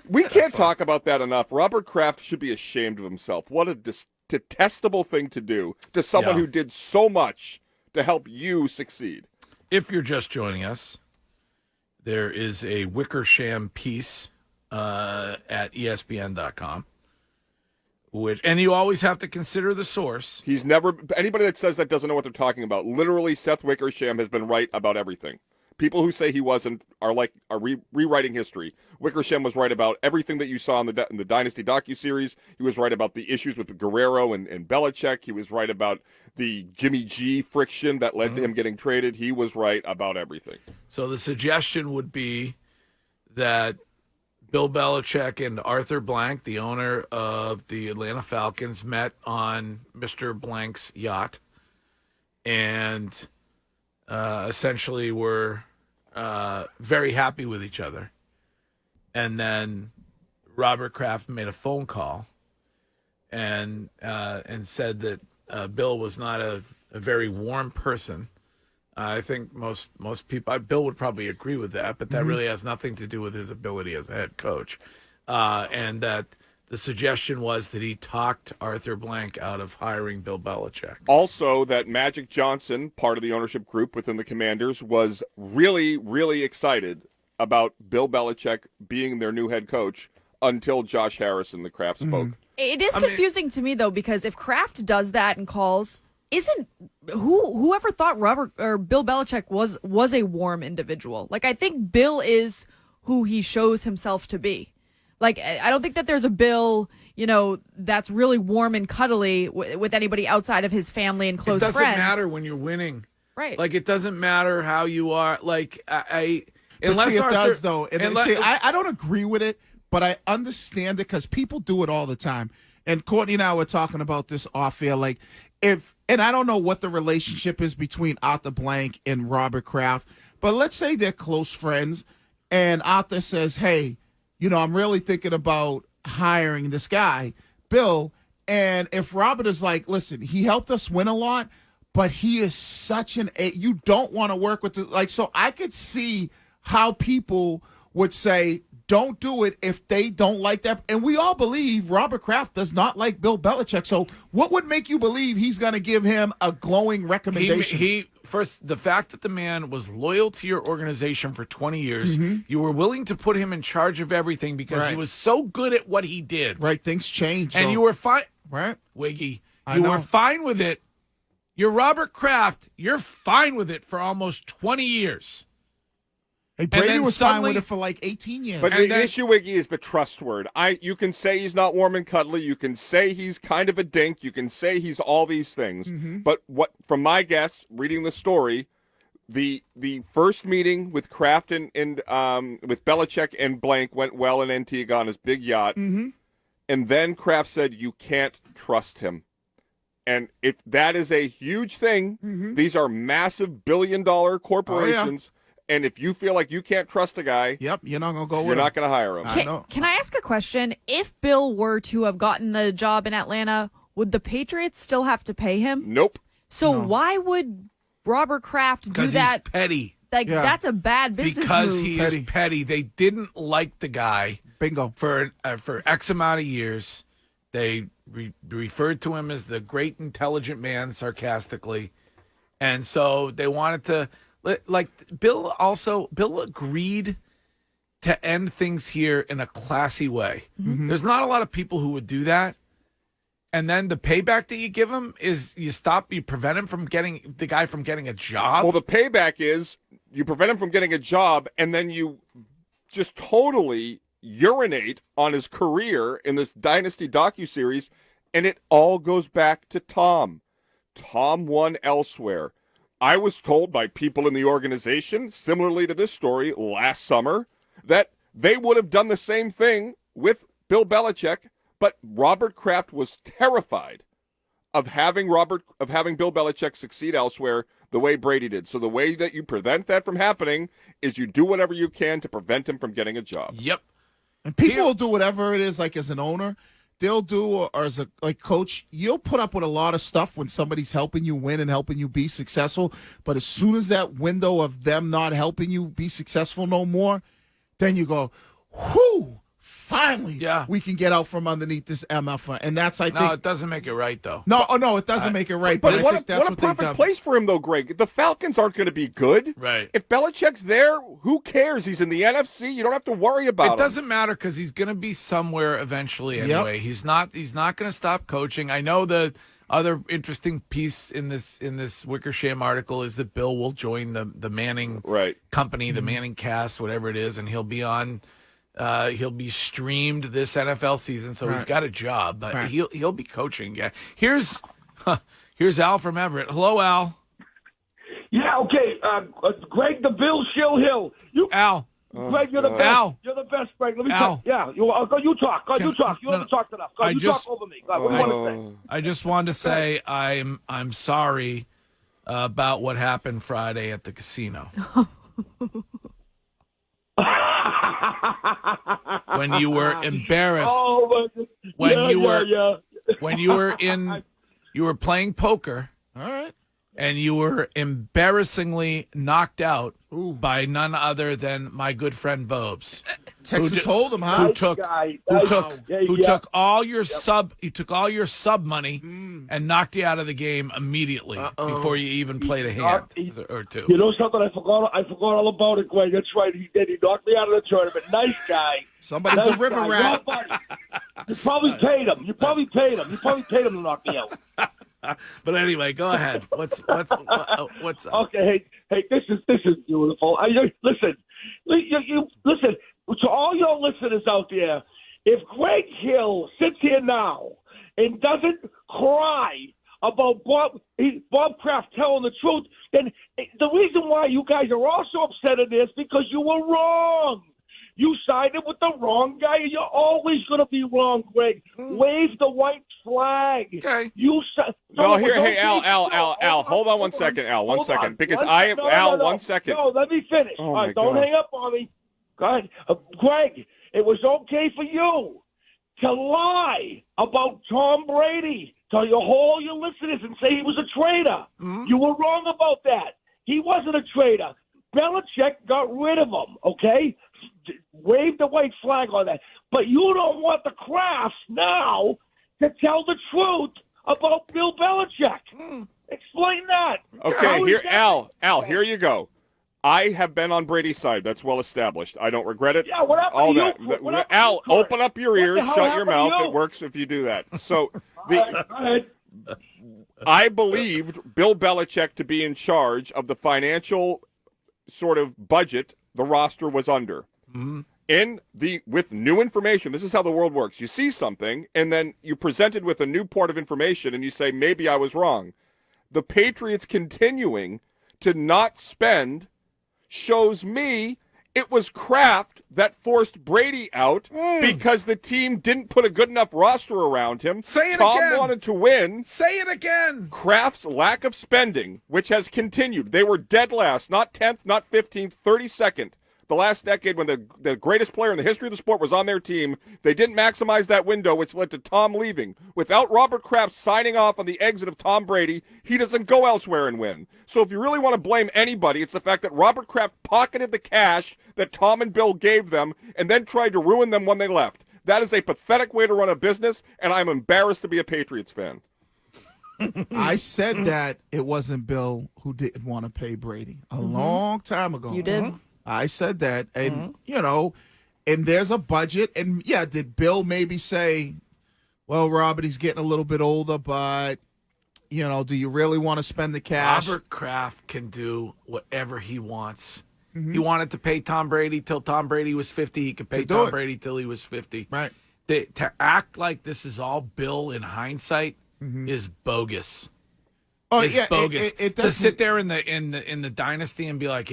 We can't talk about that enough. Robert Kraft should be ashamed of himself. What a detestable thing to do to someone who did so much to help you succeed. If you're just joining us, there is a Wickersham piece at ESPN.com. And you always have to consider the source. Anybody that says that doesn't know what they're talking about. Literally, Seth Wickersham has been right about everything. People who say he wasn't are rewriting history. Wickersham was right about everything that you saw in the Dynasty docuseries. He was right about the issues with Guerrero and Belichick. He was right about the Jimmy G friction that led to him getting traded. He was right about everything. So the suggestion would be that Bill Belichick and Arthur Blank, the owner of the Atlanta Falcons, met on Mr. Blank's yacht and essentially were very happy with each other. And then Robert Kraft made a phone call and said that Bill was not a very warm person. I think most people, Bill would probably agree with that, but that really has nothing to do with his ability as a head coach. And that the suggestion was that he talked Arthur Blank out of hiring Bill Belichick. Also, that Magic Johnson, part of the ownership group within the Commanders, was really, really excited about Bill Belichick being their new head coach until Josh Harrison, the Kraft, spoke. It is confusing to me, though, because if Kraft does that and calls, whoever thought Bill Belichick was a warm individual? Like, I think Bill is who he shows himself to be. Like, I don't think that there's a Bill, that's really warm and cuddly with anybody outside of his family and close friends. It doesn't matter when you're winning. Right. Like, it doesn't matter how you are. Like, It does, though. I don't agree with it, but I understand it because people do it all the time. And Courtney and I were talking about this off air. Like, and I don't know what the relationship is between Arthur Blank and Robert Kraft, but let's say they're close friends, and Arthur says, hey, I'm really thinking about hiring this guy, Bill. And if Robert is like, listen, he helped us win a lot, but he is such you don't want to work with so I could see how people would say, don't do it if they don't like that. And we all believe Robert Kraft does not like Bill Belichick. So what would make you believe he's going to give him a glowing recommendation? First, the fact that the man was loyal to your organization for 20 years, you were willing to put him in charge of everything because he was so good at what he did. Right, things changed. And you were fine. Right. Wiggy, you were fine with it. You're Robert Kraft. You're fine with it for almost 20 years. Hey, Brady was fine with it for like 18 years. But the issue, Wiggy, is the trust word. You can say he's not warm and cuddly. You can say he's kind of a dink. You can say he's all these things. But from my guess, reading the story, the first meeting with Kraft and with Belichick and Blank went well in Antigua on his big yacht. And then Kraft said, you can't trust him. And if that is a huge thing, these are massive billion-dollar corporations. Oh, yeah. And if you feel like you can't trust the guy, you're not going to go with him. You're not going to hire him. Can I ask a question? If Bill were to have gotten the job in Atlanta, would the Patriots still have to pay him? Nope. So why would Robert Kraft do that? Because he's petty. That's a bad business because move. He is petty. They didn't like the guy. Bingo. For X amount of years. They referred to him as the great intelligent man, sarcastically. And so they wanted to... Like, Bill agreed to end things here in a classy way. There's not a lot of people who would do that. And then the payback that you give him is you prevent him from getting a job. Well, the payback is you prevent him from getting a job, and then you just totally urinate on his career in this Dynasty docuseries, and it all goes back to Tom. Tom won elsewhere. I was told by people in the organization, similarly to this story last summer, that they would have done the same thing with Bill Belichick, but Robert Kraft was terrified of having Bill Belichick succeed elsewhere the way Brady did. So the way that you prevent that from happening is you do whatever you can to prevent him from getting a job. Yep. And people will do whatever it is, like as an owner, they'll do, or as a coach, you'll put up with a lot of stuff when somebody's helping you win and helping you be successful. But as soon as that window of them not helping you be successful no more, then you go, whew, finally we can get out from underneath this MF. And that's, I think. No, it doesn't make it right, though. No, it doesn't make it right. But I think that's what a perfect place for him, though, Greg. The Falcons aren't going to be good. Right. If Belichick's there, who cares? He's in the NFC. You don't have to worry about him. It doesn't matter because he's going to be somewhere eventually anyway. Yep. He's not going to stop coaching. I know the other interesting piece in this Wickersham article is that Bill will join the Manning company, the Manning cast, whatever it is, and he'll be on. He'll be streamed this NFL season, so he's got a job, but he'll be coaching. Yeah, here's Al from Everett. Hello, Al. Yeah, okay. Greg, the Bill Shill Hill. Al. Greg, you're the best. Al. You're the best, Greg. Let me Al. talk. Yeah, you talk. You talk. You haven't talked enough. You talk over me. What do you want to say? I just wanted to say I'm sorry about what happened Friday at the casino. When you were embarrassed, when you were playing poker, all right, and you were embarrassingly knocked out by none other than my good friend Bobes. Texas Hold'em, huh? Who took all your sub money and knocked you out of the game immediately before you even played a hand or two. You know something? I forgot all about it, Greg. That's right. He did. He knocked me out of the tournament. Nice guy. Somebody's a river rat. You probably paid him. You probably paid him to knock me out. But anyway, go ahead. What's up? Okay, hey, this is beautiful. Listen, listen to all your listeners out there. If Greg Hill sits here now and doesn't cry about Bob Kraft telling the truth, then the reason why you guys are also upset at this because you were wrong. You sided with the wrong guy, and you're always going to be wrong, Greg. Wave the white flag. Okay. Hey, Al, hold on 1 second, Al, 1 second, because Al, 1 second. No, let me finish. Oh, all right, don't hang up on me. Go ahead. Greg, it was okay for you to lie about Tom Brady to all your listeners and say he was a traitor. Mm-hmm. You were wrong about that. He wasn't a traitor. Belichick got rid of him, okay? Wave the white flag on that. But you don't want the Krafts now to tell the truth about Bill Belichick. Explain that. Okay, here, Al, here you go. I have been on Brady's side. That's well established. I don't regret it. Yeah, what happened to you? Al, open up your ears, shut your mouth. It works if you do that. So I believed Bill Belichick to be in charge of the financial sort of budget the roster was under. Mm-hmm. With new information, this is how the world works. You see something, and then you present it with a new part of information, and you say, maybe I was wrong. The Patriots continuing to not spend shows me it was Kraft that forced Brady out because the team didn't put a good enough roster around him. Say it Tom again. wanted to win. Say it again. Kraft's lack of spending, which has continued. They were dead last, not 10th, not 15th, 32nd. The last decade when the greatest player in the history of the sport was on their team, they didn't maximize that window, which led to Tom leaving. Without Robert Kraft signing off on the exit of Tom Brady, he doesn't go elsewhere and win. So if you really want to blame anybody, it's the fact that Robert Kraft pocketed the cash that Tom and Bill gave them and then tried to ruin them when they left. That is a pathetic way to run a business, and I'm embarrassed to be a Patriots fan. I said that it wasn't Bill who didn't want to pay Brady a long time ago. You did? I said that, and, and there's a budget, and, did Bill maybe say, well, Robert, he's getting a little bit older, but, do you really want to spend the cash? Robert Kraft can do whatever he wants. Mm-hmm. He wanted to pay Tom Brady till Tom Brady was 50. He could pay Tom Brady till he was 50. Right. To act like this is all Bill in hindsight is bogus. Oh, it's bogus. To sit there in the Dynasty and be like,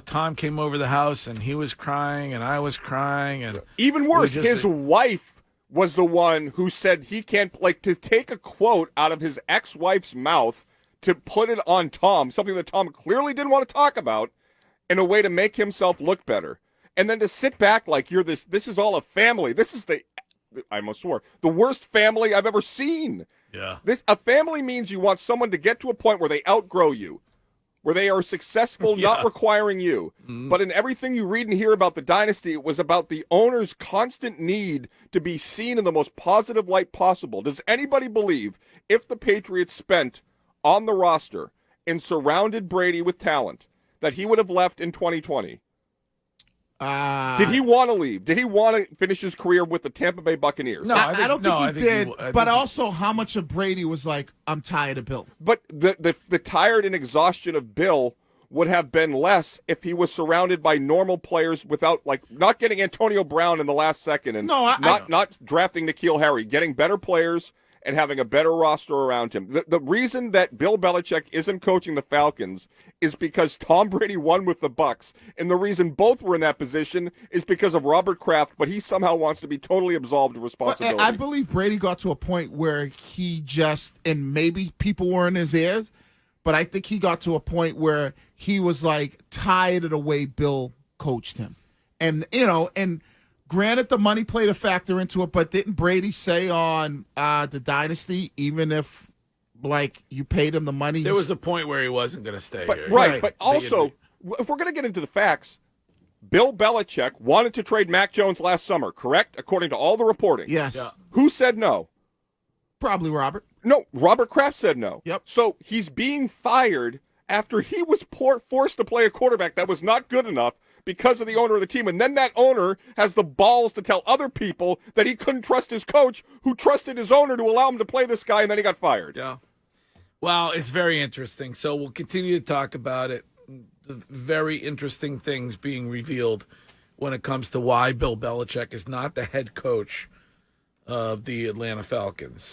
Tom came over the house and he was crying and I was crying. And even worse, his wife was the one who said he can't, to take a quote out of his ex-wife's mouth to put it on Tom, something that Tom clearly didn't want to talk about, in a way to make himself look better. And then to sit back like you're this is all a family. This is I almost swore, the worst family I've ever seen. Yeah. A family means you want someone to get to a point where they outgrow you. where they are successful not requiring you. But in everything you read and hear about the dynasty, it was about the owner's constant need to be seen in the most positive light possible. Does anybody believe if the Patriots spent on the roster and surrounded Brady with talent that he would have left in 2020? Did he want to leave? Did he want to finish his career with the Tampa Bay Buccaneers? No, I don't think he did. But also, how much of Brady was like, I'm tired of Bill? But the tired and exhaustion of Bill would have been less if he was surrounded by normal players without, like, not getting Antonio Brown in the last second and not drafting N'Keal Harry, getting better players and having a better roster around him. The reason that Bill Belichick isn't coaching the Falcons is because Tom Brady won with the Bucs, and the reason both were in that position is because of Robert Kraft, but he somehow wants to be totally absolved of responsibility. Well, I believe Brady got to a point where he just, and maybe people were in his ears, but I think he got to a point where he was like tired of the way Bill coached him. And, and granted, the money played a factor into it, but didn't Brady say on the Dynasty, even if, like, you paid him the money? There was a point where he wasn't going to stay here. Right, but also, if we're going to get into the facts, Bill Belichick wanted to trade Mac Jones last summer, correct? According to all the reporting. Yes. Yeah. Who said no? Probably Robert. No, Robert Kraft said no. Yep. So he's being fired after he was forced to play a quarterback that was not good enough because of the owner of the team. And then that owner has the balls to tell other people that he couldn't trust his coach, who trusted his owner to allow him to play this guy, and then he got fired. Yeah. Well, it's very interesting. So we'll continue to talk about it. The very interesting things being revealed when it comes to why Bill Belichick is not the head coach of the Atlanta Falcons.